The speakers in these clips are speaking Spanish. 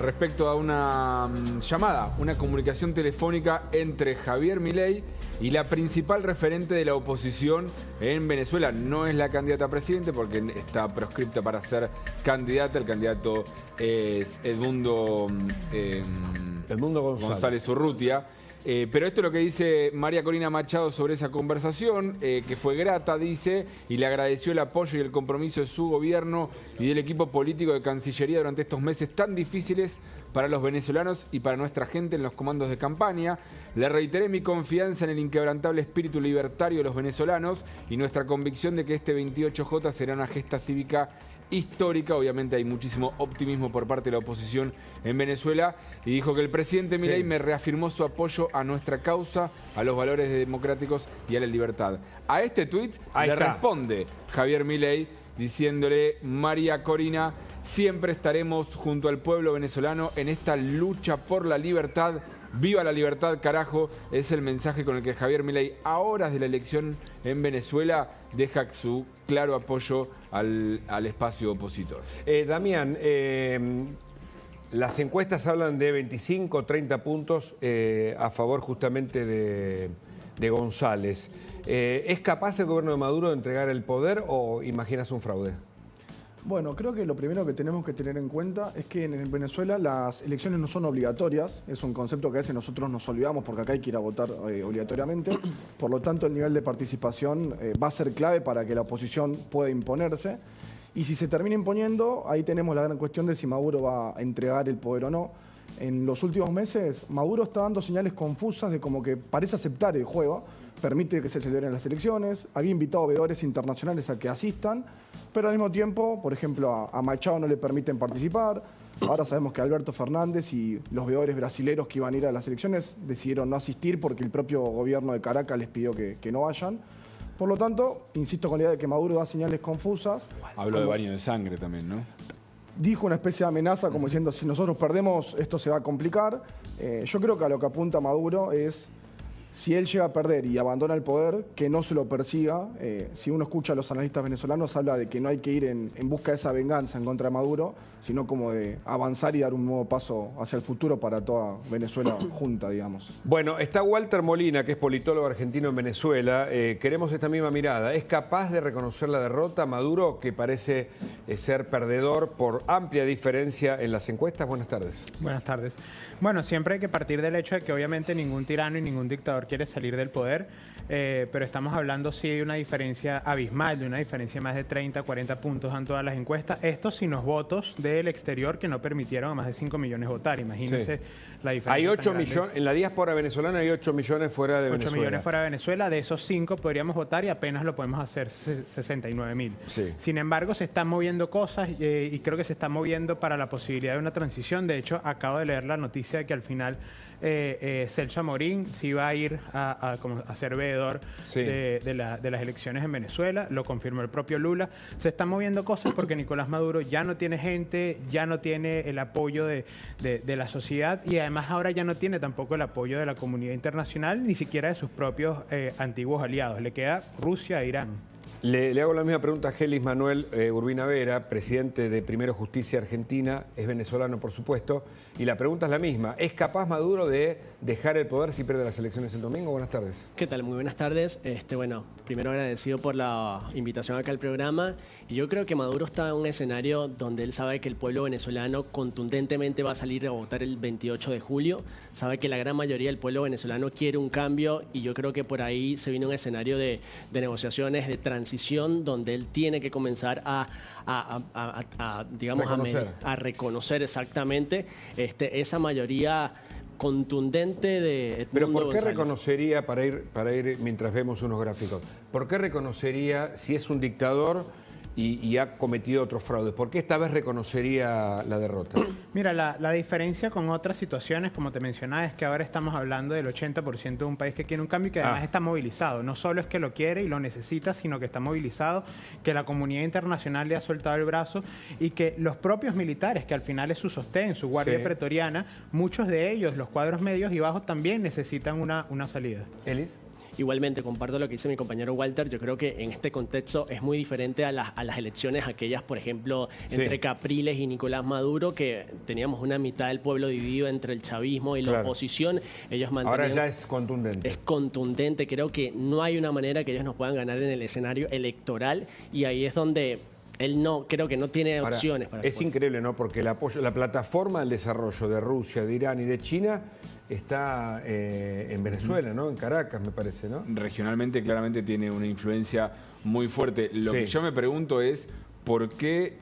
Respecto a una llamada, una comunicación telefónica entre Javier Milei y la principal referente de la oposición en Venezuela. No es la candidata a presidente porque está proscripta para ser candidata. El candidato es Edmundo González Urrutia. Pero esto es lo que dice María Corina Machado sobre esa conversación, que fue grata, dice, y le agradeció el apoyo y el compromiso de su gobierno y del equipo político de Cancillería durante estos meses tan difíciles para los venezolanos y para nuestra gente en los comandos de campaña. Le reiteré mi confianza en el inquebrantable espíritu libertario de los venezolanos y nuestra convicción de que este 28J será una gesta cívica histórica. Obviamente hay muchísimo optimismo por parte de la oposición en Venezuela, y dijo que el presidente Milei me reafirmó su apoyo a nuestra causa, a los valores democráticos y a la libertad. A este tuit le responde Javier Milei diciéndole: María Corina, siempre estaremos junto al pueblo venezolano en esta lucha por la libertad. ¡Viva la libertad, carajo! Es el mensaje con el que Javier Milei, a horas de la elección en Venezuela, deja su claro apoyo al espacio opositor. Damián, las encuestas hablan de 25, 30 puntos a favor justamente de González. ¿Es capaz el gobierno de Maduro de entregar el poder o imaginas un fraude? Bueno, creo que lo primero que tenemos que tener en cuenta es que en Venezuela las elecciones no son obligatorias. Es un concepto que a veces nosotros nos olvidamos porque acá hay que ir a votar obligatoriamente. Por lo tanto, el nivel de participación va a ser clave para que la oposición pueda imponerse. Y si se termina imponiendo, ahí tenemos la gran cuestión de si Maduro va a entregar el poder o no. En los últimos meses, Maduro está dando señales confusas de como que parece aceptar el juego, permite que se celebren las elecciones, había invitado a veedores internacionales a que asistan, pero al mismo tiempo, por ejemplo, a Machado no le permiten participar. Ahora sabemos que Alberto Fernández y los veedores brasileros que iban a ir a las elecciones decidieron no asistir porque el propio gobierno de Caracas les pidió que no vayan. Por lo tanto, insisto con la idea de que Maduro da señales confusas. Habló de baño de sangre también, ¿no? Dijo una especie de amenaza como diciendo: si nosotros perdemos, esto se va a complicar. Yo creo que a lo que apunta Maduro es, si él llega a perder y abandona el poder, que no se lo persiga. Si uno escucha a los analistas venezolanos, habla de que no hay que ir en busca de esa venganza en contra de Maduro, sino como de avanzar y dar un nuevo paso hacia el futuro para toda Venezuela junta, digamos. Bueno, está Walter Molina, que es politólogo argentino en Venezuela. Queremos esta misma mirada. ¿Es capaz de reconocer la derrota Maduro, que parece ser perdedor por amplia diferencia en las encuestas? Buenas tardes. Buenas tardes. Bueno, siempre hay que partir del hecho de que obviamente ningún tirano y ningún dictador quiere salir del poder, pero estamos hablando sí de una diferencia abismal, de una diferencia de más de 30, 40 puntos en todas las encuestas. Esto sin los votos del exterior que no permitieron a más de 5 millones votar. Imagínense la diferencia. Hay 8 millones, en la diáspora venezolana hay 8 millones fuera de Venezuela. 8 millones fuera de Venezuela, de esos 5 podríamos votar y apenas lo podemos hacer 69.000. Sí. Sin embargo, se están moviendo cosas y creo que se está moviendo para la posibilidad de una transición. De hecho, acabo de leer la noticia de que al final Celso Amorín sí va a ir a ser veedor de las elecciones en Venezuela. Lo confirmó el propio Lula. Se están moviendo cosas porque Nicolás Maduro ya no tiene gente, ya no tiene el apoyo de la sociedad, y además ahora ya no tiene tampoco el apoyo de la comunidad internacional, ni siquiera de sus propios antiguos aliados. Le queda Rusia e Irán. Le hago la misma pregunta a Gelis Manuel Urbina Vera, presidente de Primero Justicia Argentina, es venezolano por supuesto, y la pregunta es la misma: ¿es capaz Maduro de dejar el poder si pierde las elecciones el domingo? Buenas tardes. ¿Qué tal? Muy buenas tardes. Bueno, primero agradecido por la invitación acá al programa, y yo creo que Maduro está en un escenario donde él sabe que el pueblo venezolano contundentemente va a salir a votar el 28 de julio, sabe que la gran mayoría del pueblo venezolano quiere un cambio, y yo creo que por ahí se viene un escenario de negociaciones, de transición, donde él tiene que comenzar a reconocer exactamente esa mayoría contundente de Edmundo Pero ¿por qué González. Reconocería, para ir mientras vemos unos gráficos, por qué reconocería si es un dictador y ha cometido otros fraudes? ¿Por qué esta vez reconocería la derrota? Mira, la diferencia con otras situaciones, como te mencionaba, es que ahora estamos hablando del 80% de un país que quiere un cambio y que además está movilizado. No solo es que lo quiere y lo necesita, sino que está movilizado, que la comunidad internacional le ha soltado el brazo, y que los propios militares, que al final es su sostén, su guardia pretoriana, muchos de ellos, los cuadros medios y bajos, también necesitan una salida. ¿Elis? Igualmente, comparto lo que dice mi compañero Walter. Yo creo que en este contexto es muy diferente a las elecciones aquellas, por ejemplo, entre Capriles y Nicolás Maduro, que teníamos una mitad del pueblo dividido entre el chavismo y la oposición. Ellos mantenían... Ahora ya es contundente. Es contundente. Creo que no hay una manera que ellos nos puedan ganar en el escenario electoral, y ahí es donde él creo que no tiene opciones para Es increíble, ¿no? Porque el apoyo, la plataforma del desarrollo de Rusia, de Irán y de China está en Venezuela, ¿no? En Caracas, me parece, ¿no? Regionalmente, claramente tiene una influencia muy fuerte. Lo que yo me pregunto es por qué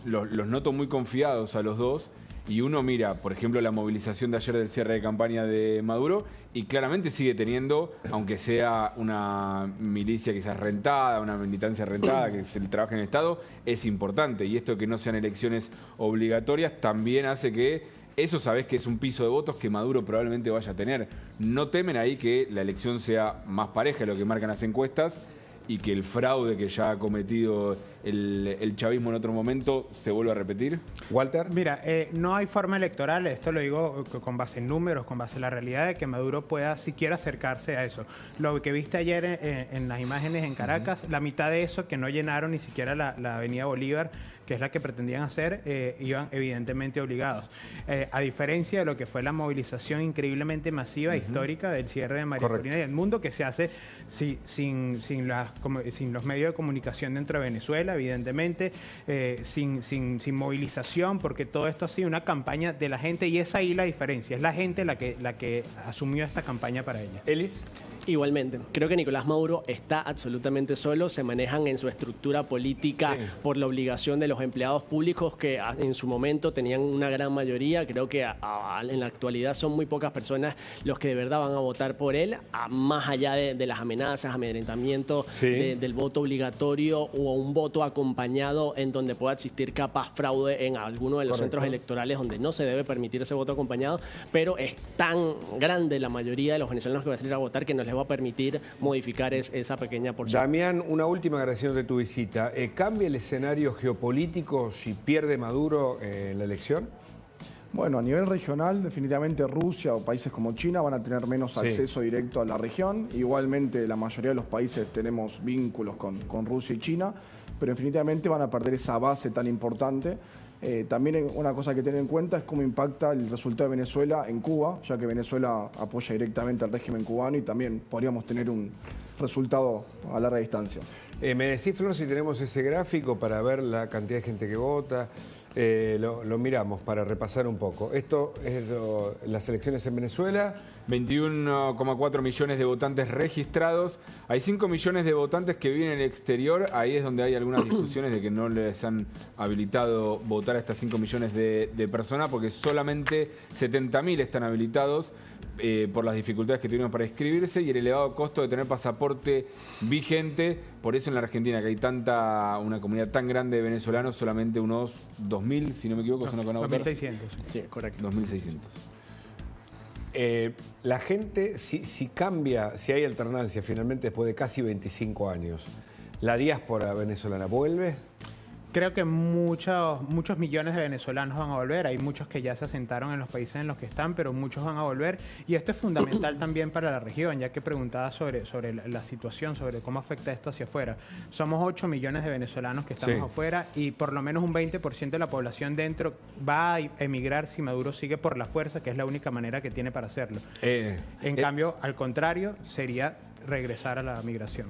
los noto muy confiados a los dos. Y uno mira, por ejemplo, la movilización de ayer del cierre de campaña de Maduro y claramente sigue teniendo, aunque sea una milicia quizás rentada, una militancia rentada, que se trabaja en el Estado, es importante. Y esto de que no sean elecciones obligatorias también hace que eso sabés que es un piso de votos que Maduro probablemente vaya a tener. ¿No temen ahí que la elección sea más pareja de lo que marcan las encuestas y que el fraude que ya ha cometido el chavismo en otro momento se vuelva a repetir? Walter. Mira, no hay forma electoral, esto lo digo con base en números, con base en la realidad de que Maduro pueda siquiera acercarse a eso. Lo que viste ayer en las imágenes en Caracas, la mitad de eso que no llenaron ni siquiera la avenida Bolívar, que es la que pretendían hacer, iban evidentemente obligados. A diferencia de lo que fue la movilización increíblemente masiva, histórica, del cierre de María Corina y el Mundo, que se hace sin los medios de comunicación dentro de Venezuela, evidentemente, sin movilización, porque todo esto ha sido una campaña de la gente, y es ahí la diferencia, es la gente la que asumió esta campaña para ella. Elis. Igualmente, creo que Nicolás Maduro está absolutamente solo, se manejan en su estructura política por la obligación de los empleados públicos que en su momento tenían una gran mayoría. Creo que en la actualidad son muy pocas personas los que de verdad van a votar por él, más allá de las amenazas, amedrentamiento, del voto obligatorio o un voto acompañado en donde pueda existir capaz fraude en alguno de los centros electorales donde no se debe permitir ese voto acompañado, pero es tan grande la mayoría de los venezolanos que van a salir a votar que no les va a permitir modificar esa pequeña porción. Damián, una última agradeciendo de tu visita. ¿Cambia el escenario geopolítico si pierde Maduro en la elección? Bueno, a nivel regional, definitivamente Rusia o países como China van a tener menos acceso directo a la región. Igualmente, la mayoría de los países tenemos vínculos con Rusia y China, pero definitivamente van a perder esa base tan importante. También una cosa que tener en cuenta es cómo impacta el resultado de Venezuela en Cuba, ya que Venezuela apoya directamente al régimen cubano y también podríamos tener un resultado a larga distancia. Me decís, Flor, si tenemos ese gráfico para ver la cantidad de gente que vota. Lo miramos para repasar un poco. Esto es las elecciones en Venezuela. 21,4 millones de votantes registrados. Hay 5 millones de votantes que viven en el exterior. Ahí es donde hay algunas discusiones de que no les han habilitado votar a estas 5 millones de personas, porque solamente 70.000 están habilitados por las dificultades que tuvieron para inscribirse y el elevado costo de tener pasaporte vigente. Por eso en la Argentina, que hay una comunidad tan grande de venezolanos, solamente unos 2.000, si no me equivoco, son los que van a votar. 2.600. Sí, correcto. 2.600. La gente, si cambia, si hay alternancia finalmente después de casi 25 años, ¿la diáspora venezolana vuelve? Creo que muchos millones de venezolanos van a volver. Hay muchos que ya se asentaron en los países en los que están, pero muchos van a volver. Y esto es fundamental también para la región, ya que preguntaba sobre la situación, sobre cómo afecta esto hacia afuera. Somos 8 millones de venezolanos que estamos afuera y por lo menos un 20% de la población dentro va a emigrar si Maduro sigue por la fuerza, que es la única manera que tiene para hacerlo. En cambio, al contrario, sería regresar a la migración.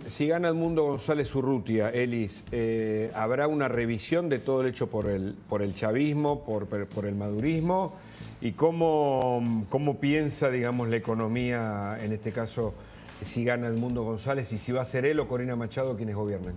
Si gana Edmundo González Urrutia, Elis, ¿habrá una revisión de todo el hecho por el chavismo, por el madurismo? ¿Y cómo piensa, digamos, la economía, en este caso, si gana Edmundo González y si va a ser él o Corina Machado quienes gobiernen?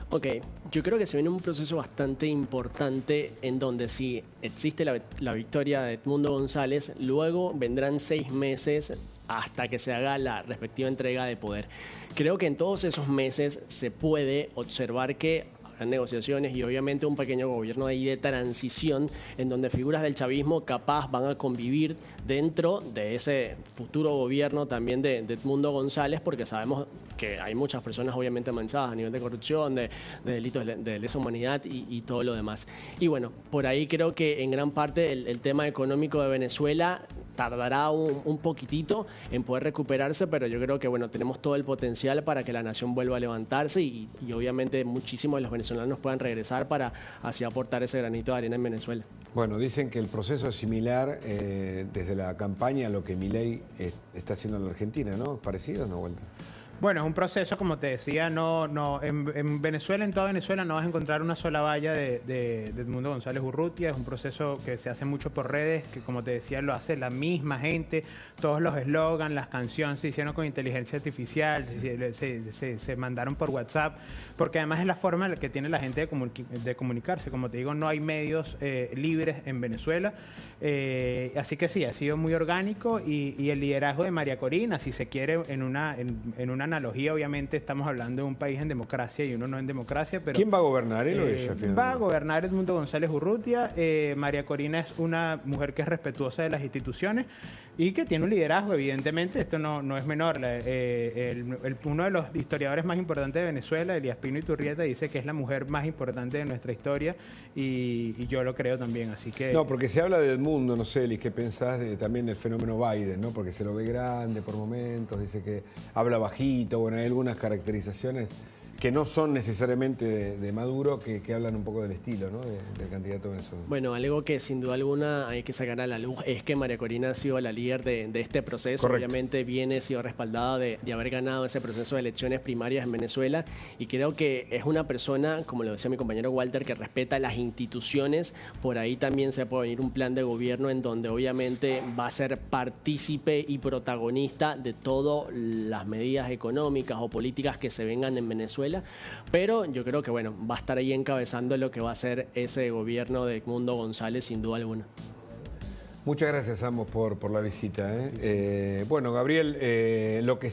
Ok, yo creo que se viene un proceso bastante importante en donde si existe la victoria de Edmundo González, luego vendrán 6 meses hasta que se haga la respectiva entrega de poder. Creo que en todos esos meses se puede observar que habrá negociaciones y obviamente un pequeño gobierno ahí de transición en donde figuras del chavismo capaz van a convivir dentro de ese futuro gobierno también de Edmundo González, porque sabemos que hay muchas personas obviamente manchadas a nivel de corrupción, de delitos de lesa humanidad y todo lo demás. Y bueno, por ahí creo que en gran parte el tema económico de Venezuela tardará un poquitito en poder recuperarse, pero yo creo que bueno, tenemos todo el potencial para que la nación vuelva a levantarse y obviamente muchísimos de los venezolanos puedan regresar para así aportar ese granito de arena en Venezuela. Bueno, dicen que el proceso es similar desde la campaña a lo que Milei está haciendo en la Argentina, ¿no? ¿Parecido o no, Walter? Bueno, es un proceso, como te decía, en Venezuela, en toda Venezuela, no vas a encontrar una sola valla de Edmundo González Urrutia. Es un proceso que se hace mucho por redes, que como te decía, lo hace la misma gente. Todos los eslogans, las canciones se hicieron con inteligencia artificial, se mandaron por WhatsApp, porque además es la forma que tiene la gente de comunicarse. Como te digo, no hay medios libres en Venezuela. Así que sí, ha sido muy orgánico y el liderazgo de María Corina, si se quiere, en una analogía, obviamente estamos hablando de un país en democracia y uno no en democracia, pero... ¿Quién va a gobernar, él o ella? Va a gobernar Edmundo González Urrutia. María Corina es una mujer que es respetuosa de las instituciones y que tiene un liderazgo, evidentemente, esto no es menor. Uno de los historiadores más importantes de Venezuela, Elías Pino Iturrieta, dice que es la mujer más importante de nuestra historia y yo lo creo también, así que... No, porque se habla de Edmundo, no sé, Elis, ¿qué pensás también del fenómeno Biden, ¿no? Porque se lo ve grande por momentos, dice que habla bajito, bueno, hay algunas caracterizaciones que no son necesariamente de Maduro, que hablan un poco del estilo, ¿no? Del candidato venezolano. Bueno, algo que sin duda alguna hay que sacar a la luz es que María Corina ha sido la líder de este proceso. Correcto. Obviamente ha sido respaldada de haber ganado ese proceso de elecciones primarias en Venezuela y creo que es una persona, como lo decía mi compañero Walter, que respeta las instituciones. Por ahí también se puede venir un plan de gobierno en donde obviamente va a ser partícipe y protagonista de todas las medidas económicas o políticas que se vengan en Venezuela. Pero yo creo que bueno, va a estar ahí encabezando lo que va a ser ese gobierno de Edmundo González, sin duda alguna. Muchas gracias a ambos por la visita. Bueno, Gabriel, lo que